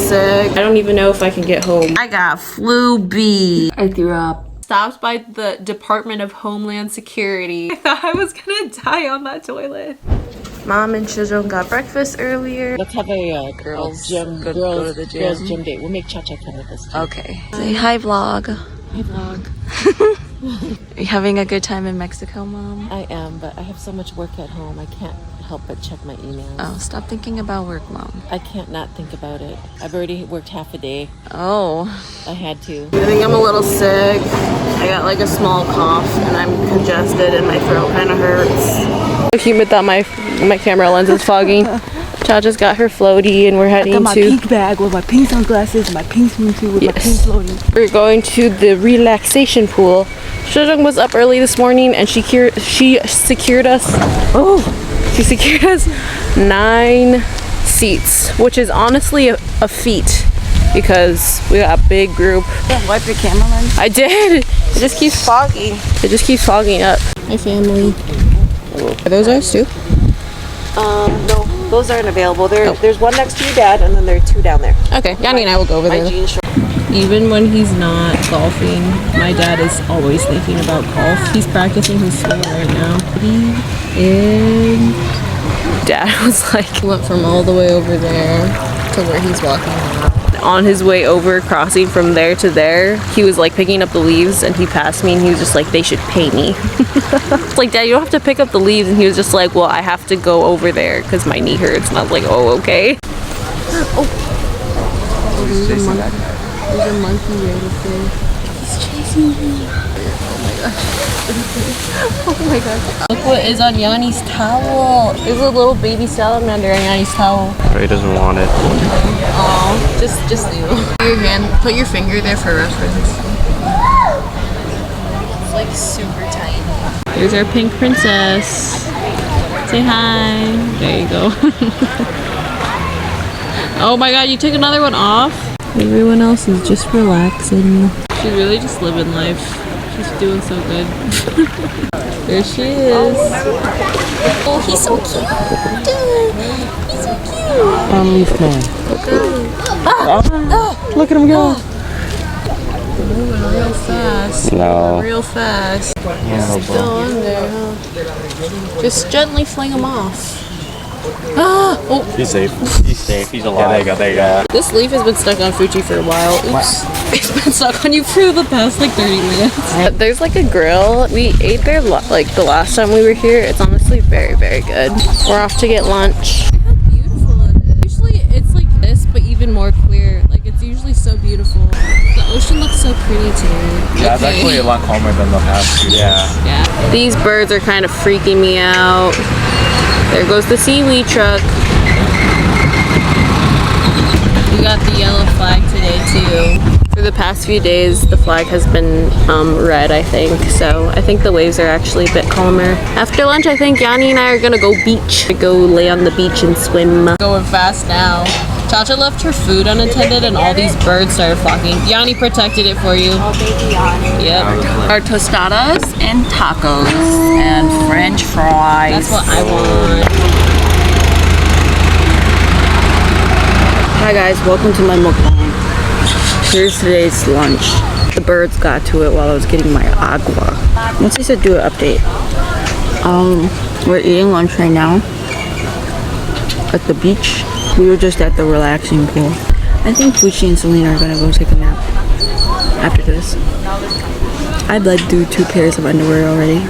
sick. I don't even know if I can get home. I got flu B. I threw up. Stopped by the Department of Homeland Security. I thought I was gonna die on that toilet. Mom and Shizong got breakfast earlier. Let's have a girls gym date. We'll make Cha-Cha come with us too. Okay. Say hi vlog. Hi vlog. Are you having a good time in Mexico, Mom? I am, but I have so much work at home. I can't help but check my emails. Oh, stop thinking about work, Mom. I can't not think about it. I've already worked half a day. Oh. I had to. I think I'm a little sick. I got like a small cough and I'm congested and my throat kind of hurts. So humid that my camera lens is fogging. Cha just got her floaty and we're heading to... I got my pink bag with my pink sunglasses, my pink swimsuit with my pink floaty. We're going to the relaxation pool. Shizong was up early this morning and she secured us... Oh! She secured us 9 seats, which is honestly a feat because we got a big group. Yeah, wipe your camera lens. I did! It just keeps fogging. It just keeps fogging up. Hi, family. Are those ours too? No, those aren't available. There's one next to your dad, and then there are 2 down there. Okay, Yanni and I will go over there. Even when he's not golfing, my dad is always thinking about golf. He's practicing his swing right now. And Dad was like, went from all the way over there to where he's walking around. On his way over, crossing from there to there, he was like picking up the leaves and he passed me and he was just like, they should pay me. It's like, Dad, you don't have to pick up the leaves. And he was just like, well, I have to go over there because my knee hurts. And I was like, oh, okay. Oh, there's a monkey. There's a monkey right up there. He's chasing me. Oh my god. Look what is on Yanni's towel. There's a little baby salamander on Yanni's towel. Ray doesn't want it. Oh, just you. Your hand, put your finger there for reference. It's like super tiny. Here's our pink princess. Say hi. There you go. Oh my god, you took another one off? Everyone else is just relaxing. She's really just living life. She's doing so good. There she is. Oh, he's so cute. He's so cute. Family friend. Look at him go. Moving real fast. No. Real fast. Yeah, Still on there, huh? Just gently fling him off. Oh. He's safe. He's safe. He's alive. Yeah, there you go. There you go. This leaf has been stuck on Fuji for a while. Oops. It's been stuck on you for the past like 30 minutes. There's like a grill. We ate there like the last time we were here. It's honestly very, very good. We're off to get lunch. Look how beautiful it is. Usually it's like this, but even more clear. Like it's usually so beautiful. The ocean looks so pretty today. Yeah, it's actually a lot calmer than the past 2 days. Yeah. These birds are kind of freaking me out. There goes the seaweed truck. We got the yellow flag today too. For the past few days, the flag has been red, I think. So I think the waves are actually a bit calmer. After lunch, I think Yanni and I are gonna go beach. Go lay on the beach and swim. Going fast now. Cha-Cha left her food unattended and all these birds started flocking. Yanni protected it for you. Oh, baby Yanni. Yep. Our tostadas and tacos and French fries. That's what I want. Hi guys, welcome to my mukbang. Here's today's lunch. The birds got to it while I was getting my agua. Once I said do an update. We're eating lunch right now at the beach. We were just at the relaxing pool. I think Fuchi and Selena are gonna go take a nap after this. I bled through 2 pairs of underwear already.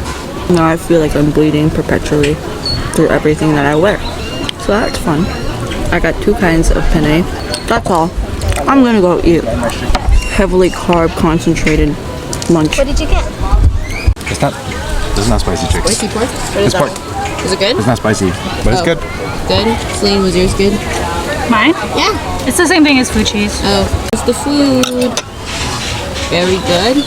Now I feel like I'm bleeding perpetually through everything that I wear. So that's fun. I got 2 kinds of penne. That's all. I'm gonna go eat heavily carb concentrated lunch. What did you get? It's not. This is not spicy chicken. Spicy pork? What is It's that? pork. Is it good? It's not spicy, but it's good. Good? Celine, was yours good? Mine? Yeah. It's the same thing as Fuchi's. Oh, it's the food. Very good.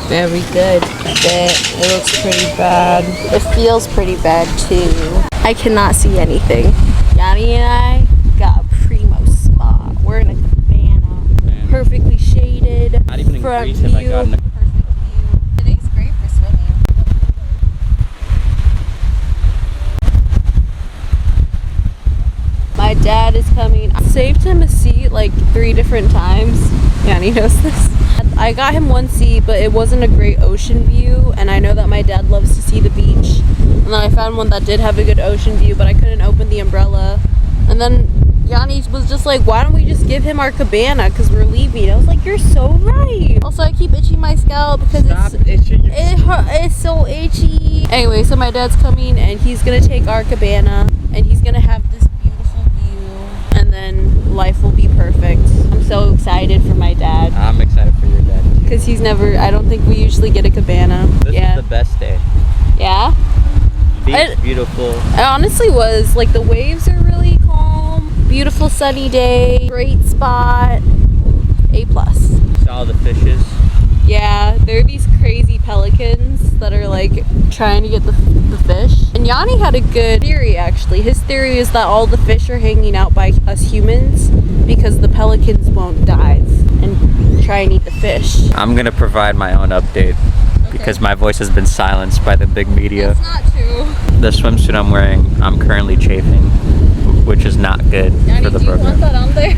Very good. It looks pretty bad. It feels pretty bad too. I cannot see anything. Yanni and I got a primo spot. We're in a cabana. Perfectly shaded. Not even in front Greece view. have I gotten a... Perfect view. Today's great for swimming. My dad is coming. I saved him a seat like 3 different times. Yeah, and he knows this. I got him one seat, but it wasn't a great ocean view, and I know that my dad loves to see the beach. And then I found one that did have a good ocean view, but I couldn't open the umbrella. And then Yanni was just like, why don't we just give him our cabana because we're leaving? I was like, you're so right. Also, I keep itching my scalp because it's so itchy. Anyway, so my dad's coming and he's gonna take our cabana and he's gonna have this beautiful view, and then life will be perfect. I'm so excited for my dad. I'm excited for your dad too. Because he's never, I don't think we usually get a cabana. This is the best day. Yeah? Beach, beautiful. It honestly was. Like, the waves are really calm. Beautiful sunny day. Great spot. A+. Saw the fishes. Yeah, there are these crazy pelicans that are like trying to get the fish. And Yanni had a good theory actually. His theory is that all the fish are hanging out by us humans because the pelicans won't dive and try and eat the fish. I'm gonna provide my own update because my voice has been silenced by the big media. That's not true. The swimsuit I'm wearing, I'm currently chafing, which is not good Yanni, for the do you program. want that on there?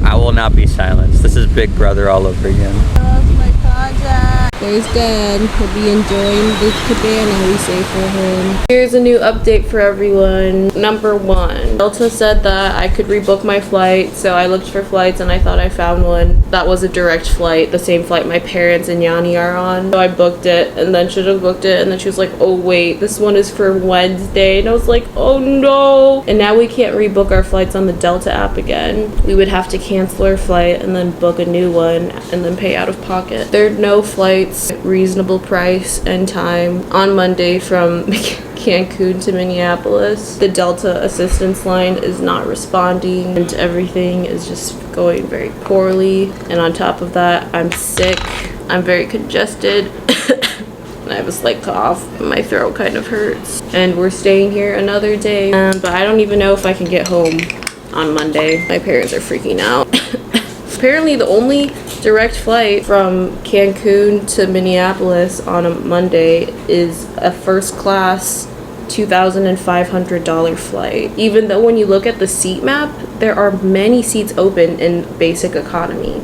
I will not be silenced. This is Big Brother all over again. That's my project. There's Dad. He'll be enjoying the cabana we saved for him. Here's a new update for everyone. Number 1. Delta said that I could rebook my flight, so I looked for flights and I thought I found one. That was a direct flight, the same flight my parents and Yanni are on. So I booked it, and then Shijung booked it, and then she was like, oh wait, this one is for Wednesday. And I was like, oh no. And now we can't rebook our flights on the Delta app again. We would have to cancel our flight and then book a new one and then pay out of pocket. There are no flights, reasonable price and time on Monday from Cancun to Minneapolis. The Delta assistance line is not responding and everything is just going very poorly. And on top of that, I'm sick. I'm very congested. I have a slight cough. My throat kind of hurts. And we're staying here another day. But I don't even know if I can get home on Monday. My parents are freaking out. Apparently the only direct flight from Cancun to Minneapolis on a Monday is a first class $2,500 flight. Even though when you look at the seat map, there are many seats open in basic economy.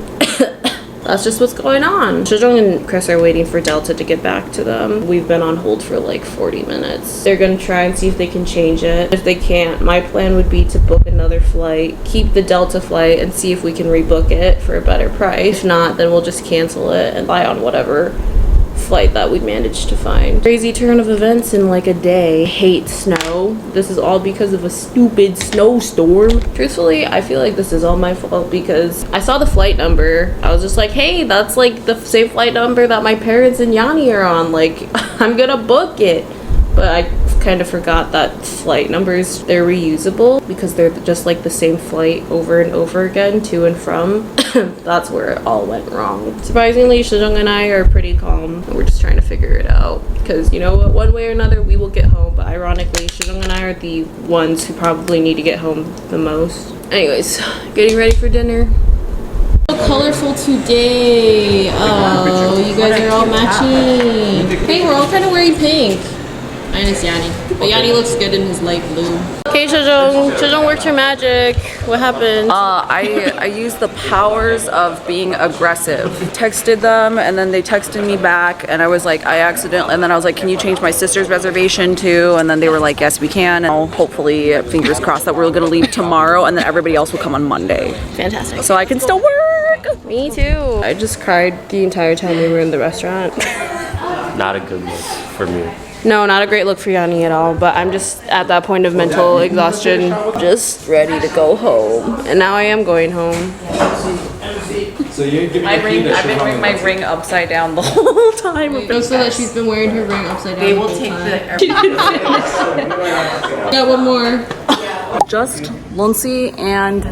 That's just what's going on. Shijung and Chris are waiting for Delta to get back to them. We've been on hold for like 40 minutes. They're gonna try and see if they can change it. If they can't, my plan would be to book another flight, keep the Delta flight, and see if we can rebook it for a better price. If not, then we'll just cancel it and fly on whatever flight that we managed to find. Crazy turn of events in like a day. I hate snow. This is all because of a stupid snowstorm. Truthfully, I feel like this is all my fault because I saw the flight number. I was just like, hey, that's like the same flight number that my parents and Yanni are on. Like, I'm gonna book it. But I kind of forgot that flight numbers, they're reusable because they're just like the same flight over and over again to and from. That's where it all went wrong. Surprisingly, Shijung and I are pretty calm. We're just trying to figure it out because you know what, one way or another we will get home, but ironically Shijung and I are the ones who probably need to get home the most. Anyways, getting ready for dinner. So colorful today. Oh, you guys are all matching. Hey, we're all kind of wearing pink. Minus Yanni. But Yanni looks good in his light blue. Okay, Shijung. Shijung worked her magic. What happened? I used the powers of being aggressive. Texted them and then they texted me back and I was like, and then I was like, can you change my sister's reservation too? And then they were like, yes, we can. And hopefully, fingers crossed that we're gonna leave tomorrow and then everybody else will come on Monday. Fantastic. So I can still work. Me too. I just cried the entire time we were in the restaurant. Not a good look for me. No, not a great look for Yanni at all, but I'm just at that point of mental exhaustion, just ready to go home. And now I am going home. I've been wearing my ring upside down the whole time. So that she's been wearing her ring upside down. They will take the Got one more. Just Lindsay and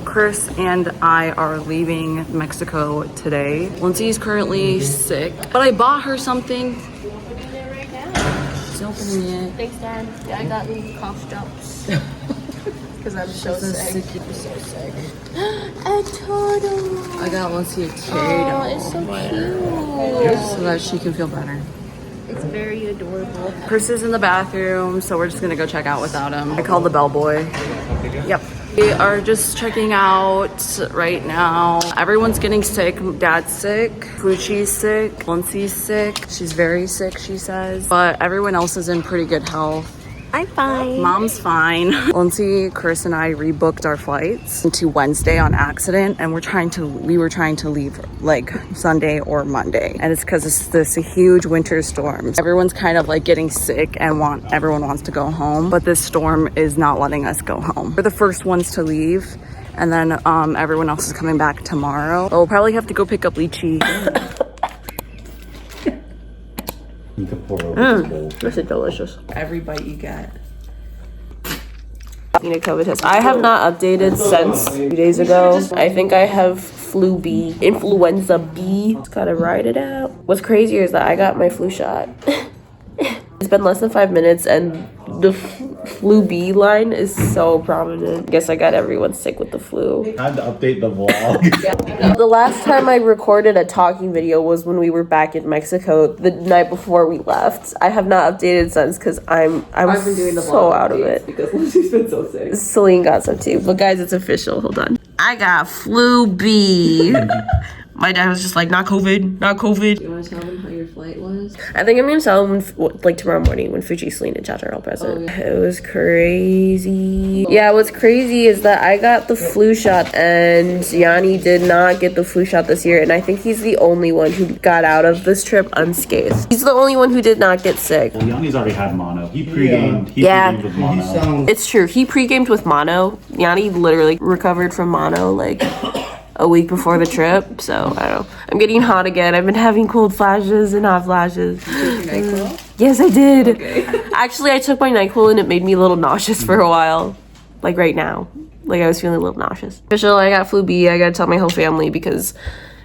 Chris and I are leaving Mexico today. Lindsay's currently sick, but I bought her something. She's opening it. Thanks, Dad. Yeah, I got me cough drops. Because I'm so sick. I'm so sick. A turtle. I got Lindsay a kitty Oh, it's so cute. so that she can feel better. It's very adorable. Chris is in the bathroom, so we're just gonna go check out without him. I called the bellboy. Yep. We are just checking out right now. Everyone's getting sick. Dad's sick. Fuchi's sick. Lindsay's sick. She's very sick, she says. But everyone else is in pretty good health. I'm fine. Mom's fine. Lindsay, Chris, and I rebooked our flights to Wednesday on accident, and we were trying to leave like Sunday or Monday, and it's because it's this huge winter storm. Everyone's kind of like getting sick and everyone wants to go home, but this storm is not letting us go home. We're the first ones to leave, and then everyone else is coming back tomorrow. We'll probably have to go pick up lychee. This is delicious. Every bite you get. Need a COVID test. I have not updated since 2 days ago. I think I have influenza B. Just gotta ride it out. What's crazier is that I got my flu shot. It's been less than 5 minutes and the flu B line is so prominent. I guess I got everyone sick with the flu. Time to update the vlog. The last time I recorded a talking video was when we were back in Mexico the night before we left. I have not updated since because I've been doing the so out of it because Lindsay's been so sick. Celine got some too, but guys, it's official. Hold on. I got flu B. My dad was just like, not COVID, not COVID. You want to tell them how your flight was? I think I'm gonna tell them like tomorrow morning when Fuji, Celine, and Chacha are all present. Oh, yeah. It was crazy. Yeah, what's crazy is that I got the flu shot and Yanni did not get the flu shot this year, and I think he's the only one who got out of this trip unscathed. He's the only one who did not get sick. Well, Yanni's already had mono. He pre-gamed. He pre-gamed with mono. It's true. He pre-gamed with mono. Yanni literally recovered from mono like a week before the trip, so I don't know. I'm getting hot again. I've been having cold flashes and hot flashes. Did you take your NyQuil? Yes, I did. Okay. Actually, I took my NyQuil and it made me a little nauseous for a while. Like right now. Like I was feeling a little nauseous. Official, I got flu B. I gotta tell my whole family because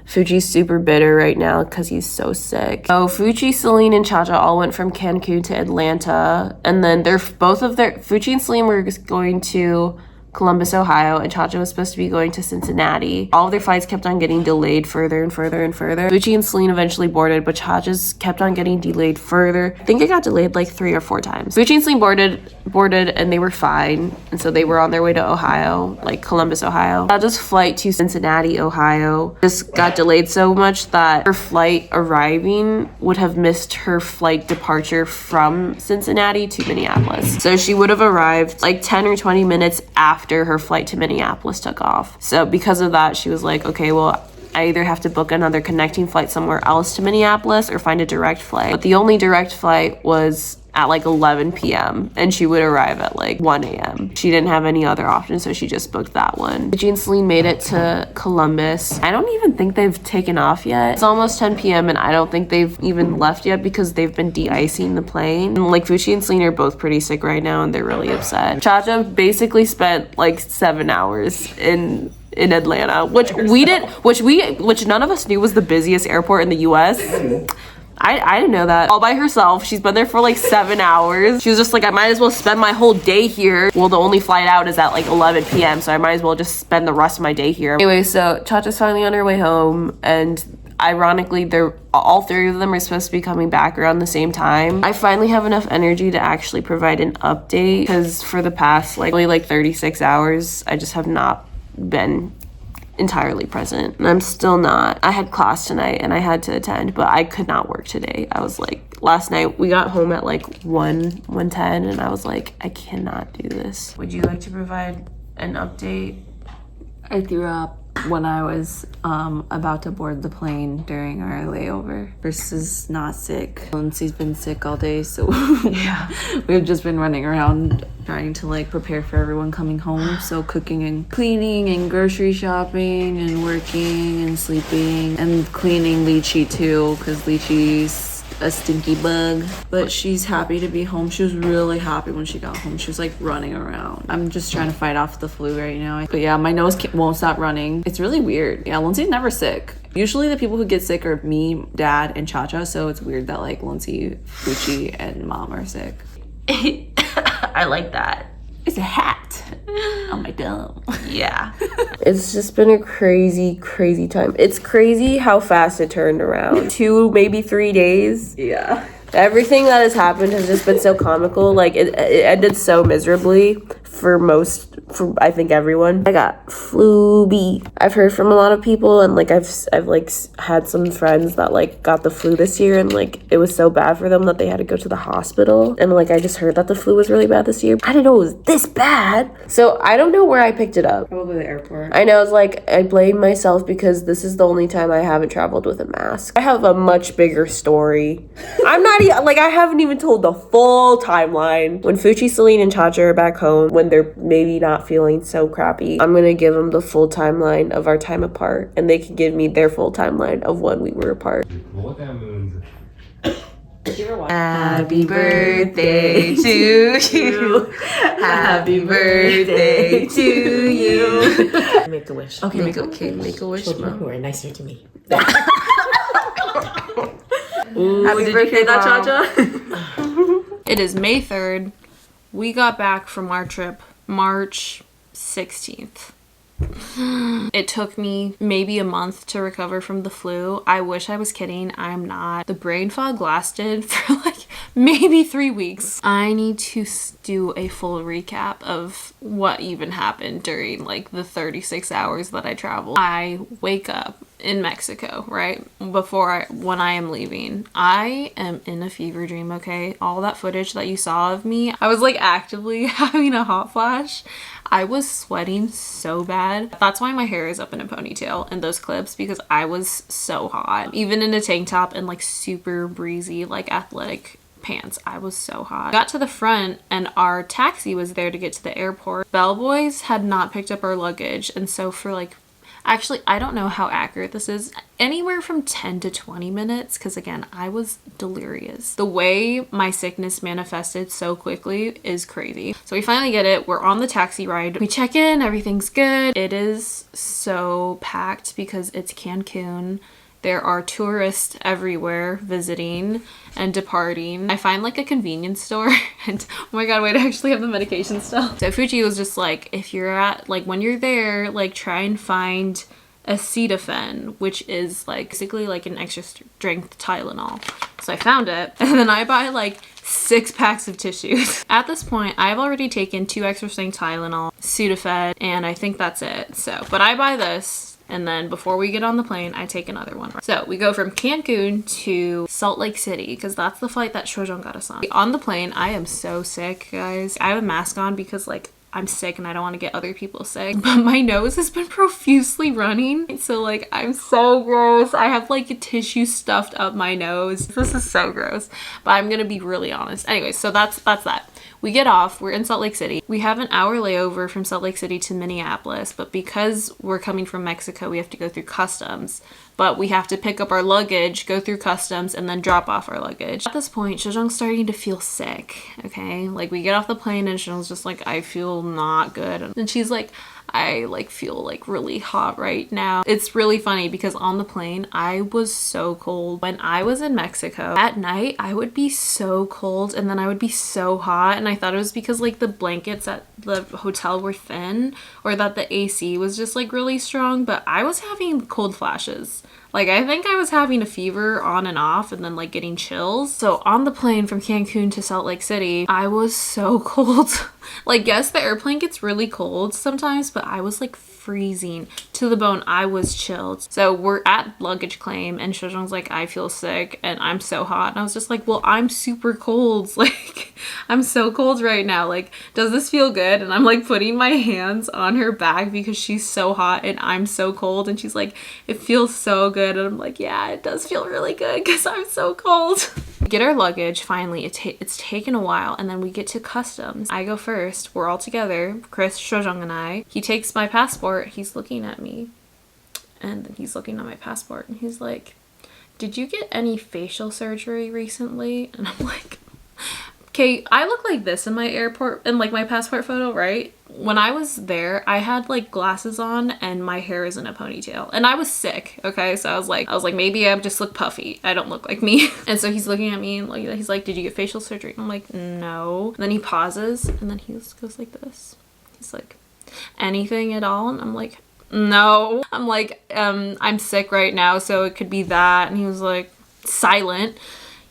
Fuji's super bitter right now because he's so sick. So Fuji, Celine, and Chacha all went from Cancun to Atlanta, and then Fuji and Celine were going to Columbus, Ohio, and Chacha was supposed to be going to Cincinnati. All of their flights kept on getting delayed further and further and further. Fuji and Celine eventually boarded, but Chacha's kept on getting delayed further. I think it got delayed like 3 or 4 times. Fuji and Celine boarded and they were fine, and so they were on their way to Ohio, like Columbus, Ohio. Chacha's flight to Cincinnati, Ohio just got delayed so much that her flight arriving would have missed her flight departure from Cincinnati to Minneapolis. So she would have arrived like 10 or 20 minutes after her flight to Minneapolis took off. So because of that, she was like, okay, well, I either have to book another connecting flight somewhere else to Minneapolis or find a direct flight. But the only direct flight was at like 11 p.m. and she would arrive at like 1 a.m. She didn't have any other options, so she just booked that one. Fuji and Celine made it to Columbus. I don't even think they've taken off yet. It's almost 10 p.m. and I don't think they've even left yet because they've been de-icing the plane. And like Fuji and Celine are both pretty sick right now and they're really upset. Chacha basically spent like 7 hours in Atlanta, which none of us knew was the busiest airport in the US. I didn't know that. All by herself. She's been there for like 7 hours. She was just like, I might as well spend my whole day here. Well, the only flight out is at like 11 p.m. So I might as well just spend the rest of my day here. Anyway, so Chacha's finally on her way home, and ironically, all 3 of them are supposed to be coming back around the same time. I finally have enough energy to actually provide an update because for the past like 36 hours, I just have not been entirely present, and I'm still not. I had class tonight and I had to attend, but I could not work today. I was like, last night we got home at like 1:10 and I was like, I cannot do this. Would you like to provide an update? I threw up when I was about to board the plane during our layover. Versus not sick. Lindsay's been sick all day, so yeah, we've just been running around trying to like prepare for everyone coming home. So cooking and cleaning and grocery shopping and working and sleeping and cleaning Lychee too, because Lychee's a stinky bug, but she's happy to be home. She was really happy when she got home. She was like running around. I'm just trying to fight off the flu right now, but yeah, my nose won't stop running. It's really weird. Yeah, Lindsay's never sick. Usually the people who get sick are me, dad, and Chacha, so it's weird that like Lindsay, Fuchi, and mom are sick. I like that. It's a hat on my dome. Yeah. It's just been a crazy time. It's crazy how fast it turned around. 2, maybe 3 days. Yeah. Everything that has happened has just been so comical. Like it ended so miserably for most for I think everyone. I got flu B. I've heard from a lot of people, and like I've like had some friends that like got the flu this year, and like it was so bad for them that they had to go to the hospital. And like I just heard that the flu was really bad this year. I didn't know it was this bad. So I don't know where I picked it up. Probably the airport. I know, it's like I blame myself because this is the only time I haven't traveled with a mask. I have a much bigger story. I'm not even like I haven't even told the full timeline. When Fuchi, Celine, and Chacha are back home, when they're maybe not feeling so crappy, I'm gonna give them the full timeline of our time apart, and they can give me their full timeline of when we were apart. Happy birthday to you. Happy birthday to you. Make a wish. Okay, make a wish, Mom. Who are nicer to me. Happy birthday, Cha-Cha. It is May 3rd. We got back from our trip March 16th. It took me maybe a month to recover from the flu. I wish I was kidding. I'm not. The brain fog lasted for like maybe 3 weeks. I need to do a full recap of what even happened during like the 36 hours that I traveled. I wake up in Mexico, right? When I am leaving. I am in a fever dream, okay? All that footage that you saw of me, I was like actively having a hot flash. I was sweating so bad. That's why my hair is up in a ponytail in those clips, because I was so hot. Even in a tank top and like super breezy, like athletic pants. I was so hot. Got to the front and our taxi was there to get to the airport. Bellboys had not picked up our luggage, and so for like, actually, I don't know how accurate this is, anywhere from 10 to 20 minutes, because again, I was delirious. The way my sickness manifested so quickly is crazy. So we finally get it. We're on the taxi ride. We check in, everything's good. It is so packed because it's Cancun. There are tourists everywhere visiting and departing. I find like a convenience store and oh my god, wait, I actually have the medication still. So Fuji was just like, if you're at, like when you're there, like try and find acetafen, which is like basically like an extra strength Tylenol. So I found it, and then I buy like 6 packs of tissues. At this point, I've already taken 2 extra strength Tylenol, Sudafed, and I think that's it. So, but I buy this, and then before we get on the plane, I take another one. So we go from Cancun to Salt Lake City, because that's the flight that Shojong got us on. On the plane, I am so sick, guys. I have a mask on because like I'm sick and I don't want to get other people sick, but my nose has been profusely running, so like I'm so gross. I have like a tissue stuffed up my nose. This is so gross, but I'm gonna be really honest. Anyway, so that's that. We get off, we're in Salt Lake City. We have an hour layover from Salt Lake City to Minneapolis, but because we're coming from Mexico, we have to go through customs. But we have to pick up our luggage, go through customs, and then drop off our luggage. At this point, Shojong's starting to feel sick, okay? Like, we get off the plane and Shojong's just like, I feel not good. And she's like, I like feel like really hot right now. It's really funny because on the plane, I was so cold. When I was in Mexico, at night, I would be so cold and then I would be so hot. And I thought it was because like the blankets at the hotel were thin, or that the AC was just like really strong, but I was having cold flashes. Like, I think I was having a fever on and off and then like getting chills. So on the plane from Cancun to Salt Lake City, I was so cold. Like, yes, the airplane gets really cold sometimes, but I was like freezing to the bone. I was chilled. So we're at luggage claim and Shojong's like, I feel sick and I'm so hot. And I was just like, well, I'm super cold. Like, I'm so cold right now. Like, does this feel good? And I'm like putting my hands on her back because she's so hot and I'm so cold. And she's like, it feels so good. And I'm like, yeah, it does feel really good because I'm so cold. Get our luggage. Finally, it's taken a while, and then we get to customs. I go first. We're all together, Chris, Shojong, and I. He takes my passport. He's looking at me, and then he's looking at my passport, and he's like, did you get any facial surgery recently? And I'm like, okay, I look like this in my airport, in like my passport photo, right? When I was there, I had like glasses on and my hair is in a ponytail, and I was sick. Okay, so I was like maybe I just look puffy. I don't look like me. And so he's looking at me and like he's like, did you get facial surgery? And I'm like, no. And then he pauses and then he just goes like this. He's like, anything at all? And I'm like, no. I'm like, I'm sick right now, so it could be that. And he was like silent.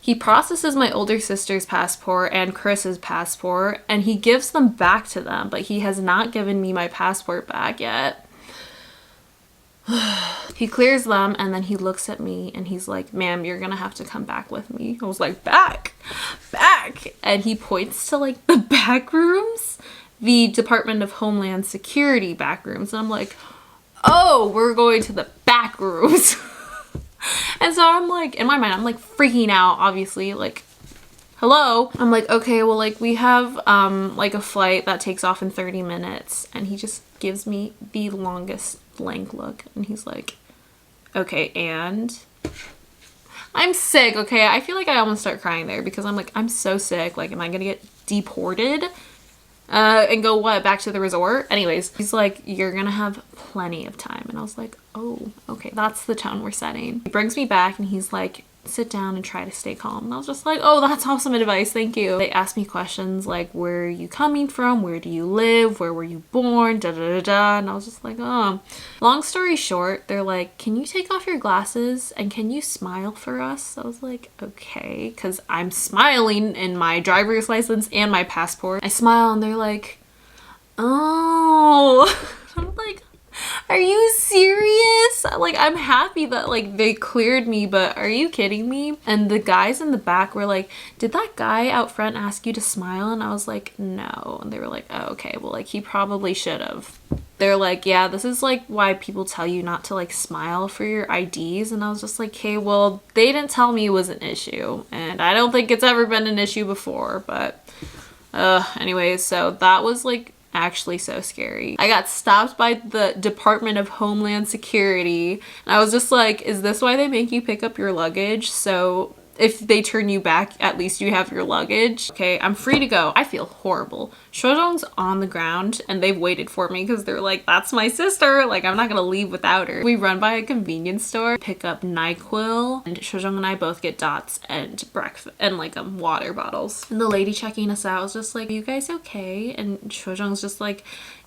He processes my older sister's passport and Chris's passport, and he gives them back to them, but he has not given me my passport back yet. He clears them, and then he looks at me and he's like, ma'am, you're gonna have to come back with me. I was like, back. And he points to like the back rooms, the Department of Homeland Security back rooms. And I'm like, oh, we're going to the back rooms. And so I'm like, in my mind, I'm like freaking out, obviously, like, hello. I'm like, okay, well, like, we have like a flight that takes off in 30 minutes. And he just gives me the longest blank look. And he's like, okay, and I'm sick, okay? I feel like I almost start crying there because I'm like, I'm so sick. Like, am I gonna get deported? And go what, back to the resort? Anyways, he's like, you're gonna have plenty of time. And I was like, oh, okay, that's the tone we're setting. He brings me back and he's like, sit down and try to stay calm. And I was just like, oh, that's awesome advice, thank you. They asked me questions like, where are you coming from? Where do you live? Where were you born? Da da da da. And I was just like, oh. Long story short, they're like, can you take off your glasses and can you smile for us? I was like, okay, because I'm smiling in my driver's license and my passport. I smile and they're like, oh. I'm like, are you serious? Like, I'm happy that like they cleared me, but are you kidding me? And the guys in the back were like, did that guy out front ask you to smile? And I was like, no. And they were like, oh, okay, well, like, he probably should have. They're like, yeah, this is like why people tell you not to like smile for your IDs. And I was just like, okay, well, they didn't tell me it was an issue, and I don't think it's ever been an issue before. But anyways, so that was like actually so scary. I got stopped by the Department of Homeland Security, and I was just like, is this why they make you pick up your luggage? So if they turn you back, at least you have your luggage. Okay, I'm free to go. I feel horrible. Shojong's on the ground and they've waited for me because they're like, that's my sister. Like, I'm not gonna leave without her. We run by a convenience store, pick up NyQuil, and Shojong and I both get dots and breakfast and like water bottles. And the lady checking us out was just like, are you guys okay? And Shojong's just like,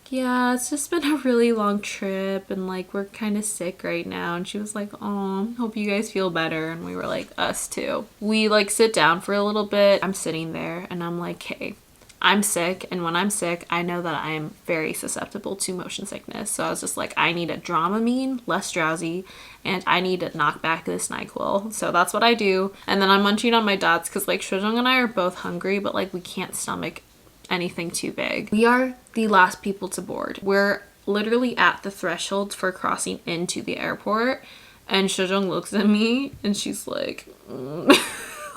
yeah, it's just been a really long trip and like we're kind of sick right now. And she was like, oh, hope you guys feel better. And we were like, us too. We like sit down for a little bit. I'm sitting there and I'm like, hey, I'm sick, and when I'm sick, I know that I am very susceptible to motion sickness. So I was just like, I need a Dramamine, less drowsy, and I need to knock back this NyQuil. So that's what I do. And then I'm munching on my dots because like Shojong and I are both hungry, but like we can't stomach anything too big. We are the last people to board. We're literally at the threshold for crossing into the airport, and Shojong looks at me and she's like,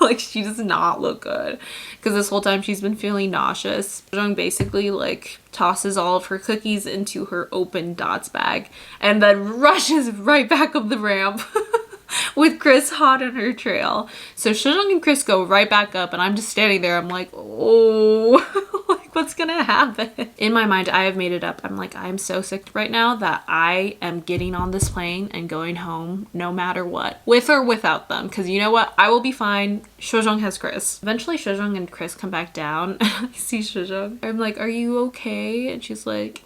like, she does not look good because this whole time she's been feeling nauseous. Shojong basically like tosses all of her cookies into her open dots bag and then rushes right back up the ramp with Chris hot on her trail. So Shojong and Chris go right back up and I'm just standing there. I'm like, oh, like what's gonna happen? In my mind, I have made it up. I'm like, I'm so sick right now that I am getting on this plane and going home no matter what, with or without them. Because you know what? I will be fine. Shojong has Chris. Eventually Shojong and Chris come back down and I see Shojong. I'm like, are you okay? And she's like,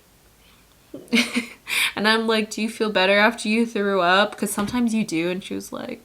and I'm like, do you feel better after you threw up? Because sometimes you do. And she was like,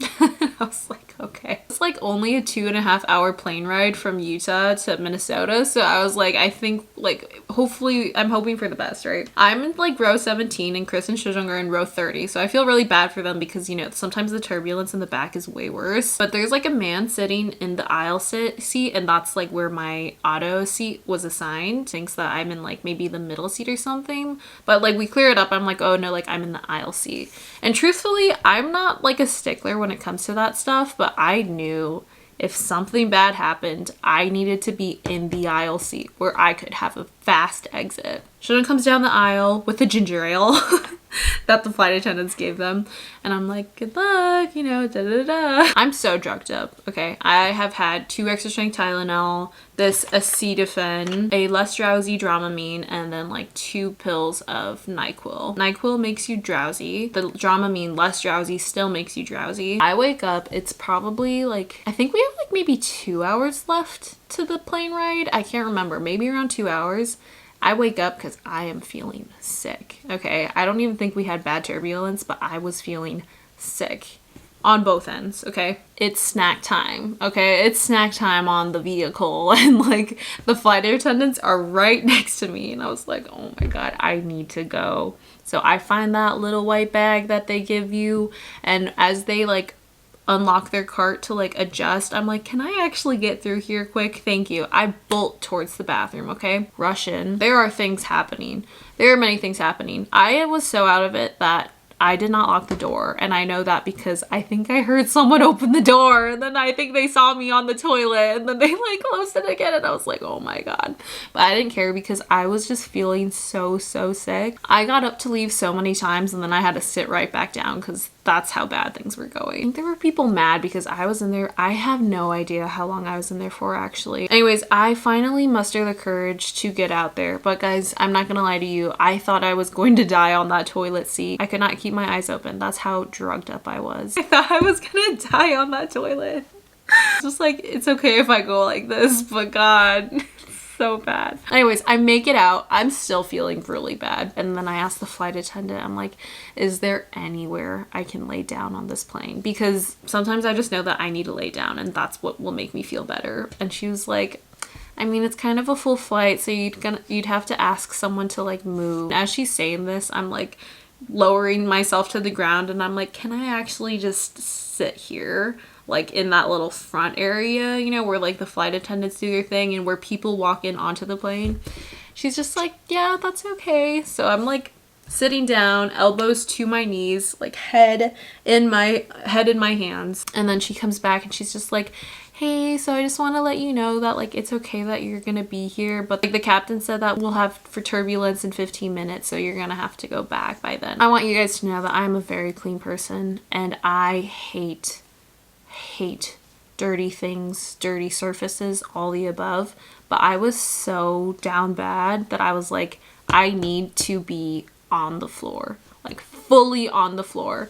I was like, okay. It's like only a 2.5 hour plane ride from Utah to Minnesota. So I was like, I think like, hopefully I'm hoping for the best, right? I'm in like row 17 and Chris and Shojong are in row 30. So I feel really bad for them because, you know, sometimes the turbulence in the back is way worse. But there's like a man sitting in the aisle seat, and that's like where my auto seat was assigned. Thinks that I'm in like maybe the middle seat or something. But like we clear it up. I'm like, oh no, like I'm in the aisle seat. And truthfully, I'm not like a stickler when it comes to that stuff, but I knew if something bad happened, I needed to be in the aisle seat where I could have a fast exit. Shojong comes down the aisle with a ginger ale that the flight attendants gave them. And I'm like, good luck, you know, da da da. I'm so drugged up, okay? I have had 2 extra strength Tylenol, this acetamin, a less drowsy Dramamine, and then like 2 pills of NyQuil. NyQuil makes you drowsy. The Dramamine, less drowsy, still makes you drowsy. I wake up, it's probably like, I think we have like maybe 2 hours left to the plane ride. I can't remember, maybe around 2 hours. I wake up because I am feeling sick. Okay, I don't even think we had bad turbulence, but I was feeling sick. on both ends, okay? It's snack time, okay? It's snack time on the vehicle, and like the flight attendants are right next to me, and I was like, oh my god, I need to go. So I find that little white bag that they give you, and as they like unlock their cart to like adjust, I'm like, can I actually get through here quick? Thank you. I bolt towards the bathroom, okay? Rush in. There are things happening. There are many things happening. I was so out of it that I did not lock the door, and I know that because I think I heard someone open the door, and then I think they saw me on the toilet, and then they like closed it again, and I was like, oh my god. But I didn't care because I was just feeling so sick. I got up to leave so many times, and then I had to sit right back down because that's how bad things were going. I think there were people mad because I was in there. I have no idea how long I was in there for, actually. Anyways, I finally muster the courage to get out there. But guys, I'm not gonna lie to you. I thought I was going to die on that toilet seat. I could not keep my eyes open. That's how drugged up I was. I thought I was gonna die on that toilet. Just like, it's okay if I go like this, but god. So bad. Anyways, I make it out. I'm still feeling really bad. And then I asked the flight attendant, I'm like, is there anywhere I can lay down on this plane? Because sometimes I just know that I need to lay down and that's what will make me feel better. And she was like, I mean, it's kind of a full flight, so you'd have to ask someone to like move. As she's saying this, I'm like lowering myself to the ground and I'm like, can I actually just sit here? Like in that little front area, you know, where like the flight attendants do their thing and where people walk in onto the plane. She's just like, yeah, that's okay. So I'm like sitting down, elbows to my knees, like head in my hands. And then she comes back and she's just like, hey, so I just want to let you know that like it's okay that you're gonna be here, but like the captain said that we'll have for turbulence in 15 minutes, so you're gonna have to go back by then. I want you guys to know that I'm a very clean person and I hate dirty things, dirty surfaces, all the above. But I was so down bad that I was like, I need to be on the floor, like fully on the floor.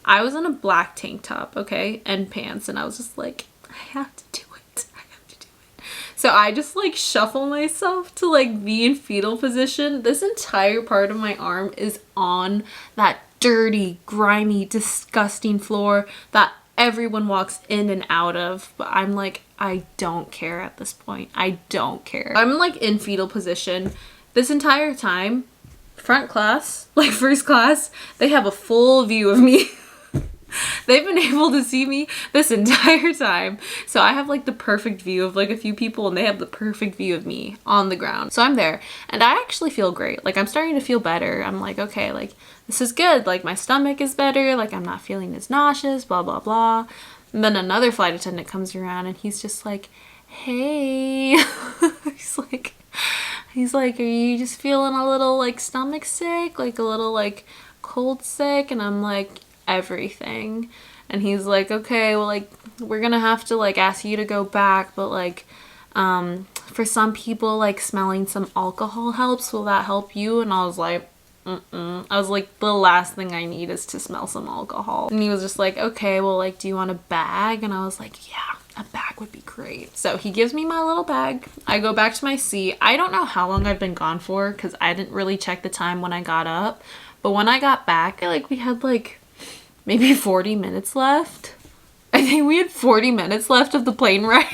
I was in a black tank top, okay, and pants, and I was just like, I have to do it. I have to do it. So I just like shuffle myself to like be in fetal position. This entire part of my arm is on that dirty, grimy, disgusting floor that everyone walks in and out of, but I'm like, I don't care at this point. I don't care. I'm like in fetal position this entire time. Front class, like first class, they have a full view of me. They've been able to see me this entire time. So I have like the perfect view of like a few people and they have the perfect view of me on the ground. So I'm there and I actually feel great. Like I'm starting to feel better. I'm like, okay, like this is good. Like my stomach is better. Like I'm not feeling as nauseous, blah, blah, blah. And then another flight attendant comes around and he's just like, hey, he's like, are you just feeling a little like stomach sick? Like a little like cold sick? And I'm like, everything. And he's like, okay, well, like we're gonna have to like ask you to go back, but like for some people like smelling some alcohol helps. Will that help you? And I was like, I was like, the last thing I need is to smell some alcohol. And he was just like, okay, well, like do you want a bag? And I was like, yeah, a bag would be great. So he gives me my little bag. I go back to my seat. I don't know how long I've been gone for because I didn't really check the time when I got up, but when I got back, like we had like maybe 40 minutes left. I think we had 40 minutes left of the plane ride.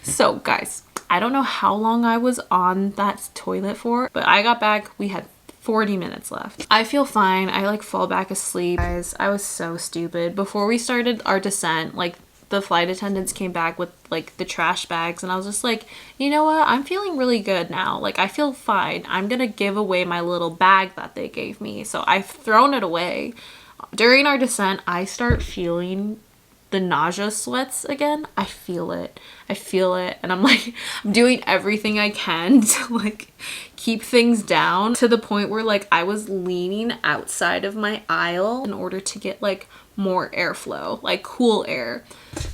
So guys, I don't know how long I was on that toilet for, but I got back, we had 40 minutes left. I feel fine. I like fall back asleep. Guys, I was so stupid. Before we started our descent, like the flight attendants came back with like the trash bags and I was just like, you know what? I'm feeling really good now. Like I feel fine. I'm gonna give away my little bag that they gave me. So I've thrown it away. During our descent, I start feeling the nausea sweats again. I feel it. And I'm like, I'm doing everything I can to like keep things down to the point where like I was leaning outside of my aisle in order to get like more airflow, like cool air.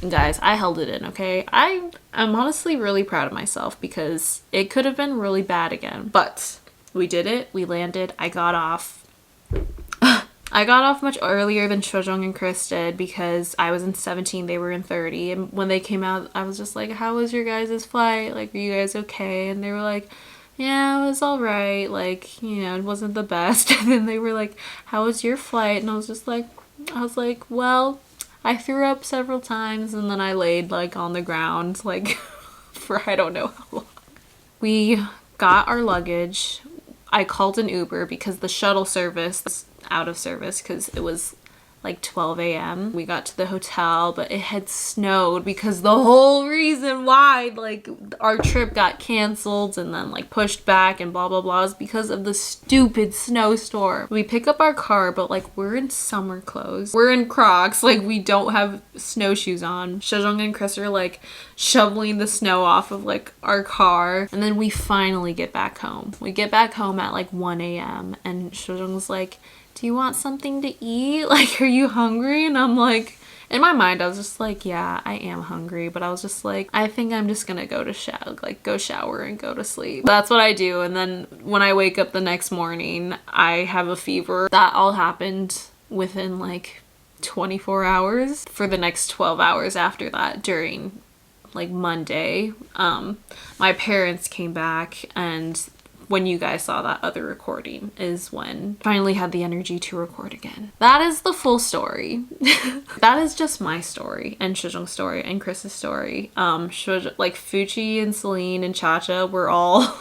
And guys, I held it in, okay? I'm honestly really proud of myself because it could have been really bad again, but we did it. We landed. I got off. I got off much earlier than Shojong and Chris did because I was in 17, they were in 30. And when they came out, I was just like, how was your guys' flight? Like, are you guys okay? And they were like, yeah, it was all right. Like, you know, it wasn't the best. And then they were like, how was your flight? And I was just like, I was like, well, I threw up several times and then I laid like on the ground like for I don't know how long. We got our luggage. I called an Uber because the shuttle service was out of service because it was like 12 a.m. We got to the hotel, but it had snowed because the whole reason why like our trip got canceled and then like pushed back and blah blah blah is because of the stupid snowstorm. We pick up our car, but like we're in summer clothes. We're in Crocs, like we don't have snowshoes on. Shojong and Chris are like shoveling the snow off of like our car, and then we finally get back home. We get back home at like 1 a.m. and Shojong's like, do you want something to eat? Like, are you hungry? And I'm like, in my mind, I was just like, yeah, I am hungry. But I was just like, I think I'm just gonna go shower and go to sleep. That's what I do. And then when I wake up the next morning, I have a fever. That all happened within like 24 hours. For the next 12 hours after that, during like Monday, my parents came back, and when you guys saw that other recording is when I finally had the energy to record again. That is the full story. That is just my story and Shojong's story and Chris's story. Like Fuchi and Celine and Cha-Cha were all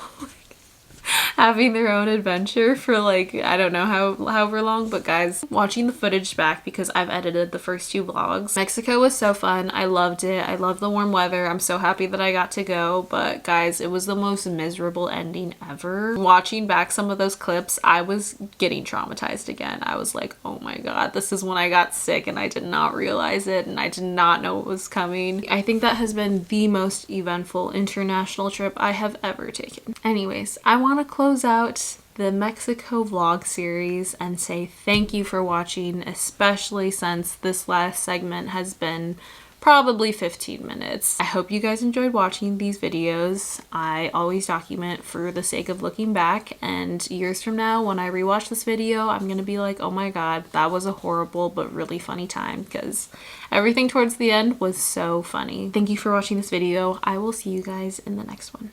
having their own adventure for like, I don't know however long, but guys, watching the footage back because I've edited the first 2 vlogs. Mexico was so fun. I loved it. I love the warm weather. I'm so happy that I got to go, but guys, it was the most miserable ending ever. Watching back some of those clips, I was getting traumatized again. I was like, oh my god, this is when I got sick and I did not realize it and I did not know it was coming. I think that has been the most eventful international trip I have ever taken. Anyways, I want to close out the Mexico vlog series and say thank you for watching, especially since this last segment has been probably 15 minutes. I hope you guys enjoyed watching these videos. I always document for the sake of looking back, and years from now when I rewatch this video, I'm gonna be like, oh my god, that was a horrible but really funny time, because everything towards the end was so funny. Thank you for watching this video. I will see you guys in the next one.